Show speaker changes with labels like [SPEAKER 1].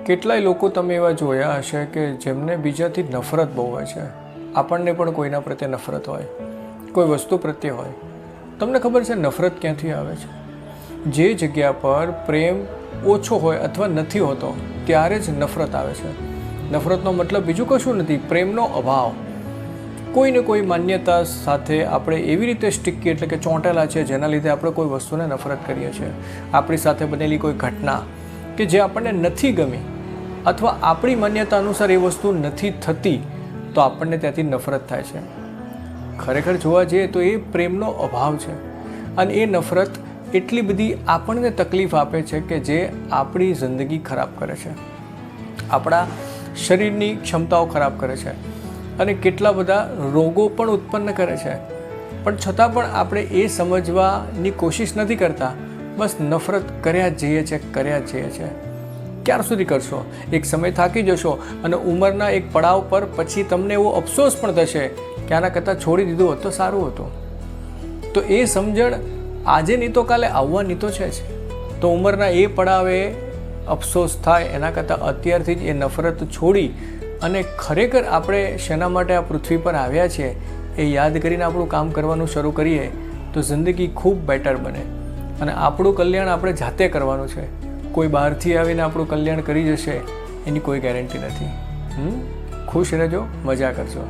[SPEAKER 1] કેટલાય લોકો તમે એવા જોયા હશે કે જેમને બીજાથી નફરત બહુ હોય છે. આપણને પણ કોઈના પ્રત્યે નફરત હોય, કોઈ વસ્તુ પ્રત્યે હોય. તમને ખબર છે નફરત ક્યાંથી આવે છે? જે જગ્યા પર પ્રેમ ઓછો હોય અથવા નથી હોતો ત્યારે જ નફરત આવે છે. નફરતનો મતલબ બીજું કશું નથી, પ્રેમનો અભાવ. કોઈને કોઈ માન્યતા સાથે આપણે એવી રીતે સ્ટીકી એટલે કે ચોંટેલા છે જેના લીધે આપણે કોઈ વસ્તુને નફરત કરીએ છીએ. આપણી સાથે બનેલી કોઈ ઘટના કે જે આપણને નથી ગમી અથવા આપણી માન્યતા અનુસાર એ વસ્તુ નથી થતી તો આપણને ત્યાંથી નફરત થાય છે. ખરેખર જોવા જઈએ તો એ પ્રેમનો અભાવ છે અને એ નફરત એટલી બધી આપણને તકલીફ આપે છે કે જે આપણી જિંદગી ખરાબ કરે છે, આપણા શરીરની ક્ષમતાઓ ખરાબ કરે છે અને કેટલા બધા રોગો પણ ઉત્પન્ન કરે છે. પણ છતાં પણ આપણે એ સમજવાની કોશિશ નથી કરતા, બસ નફરત કર્યા જ જઈએ છીએ, કર્યા જ જઈએ છીએ. ક્યાર સુધી કરશો? એક સમય થાકી જશો અને ઉંમરના એક પડાવ પર પછી તમને એવો અફસોસ પણ થશે કે આના કરતાં છોડી દીધું હોત તો સારું હતું. તો એ સમજણ આજે નહીં તો કાલે આવવાની તો છે જ. તો ઉંમરના એ પડાવે અફસોસ થાય એના કરતાં અત્યારથી જ એ નફરત છોડી અને ખરેખર આપણે શેના માટે આ પૃથ્વી પર આવ્યા છીએ એ યાદ કરીને આપણું કામ કરવાનું શરૂ કરીએ તો જિંદગી ખૂબ બેટર બને. અને આપણું કલ્યાણ આપણે જાતે કરવાનું છે. કોઈ બહારથી આવીને આપણું કલ્યાણ કરી જશે એની કોઈ ગેરંટી નથી. ખુશ રહેજો, મજા કરજો.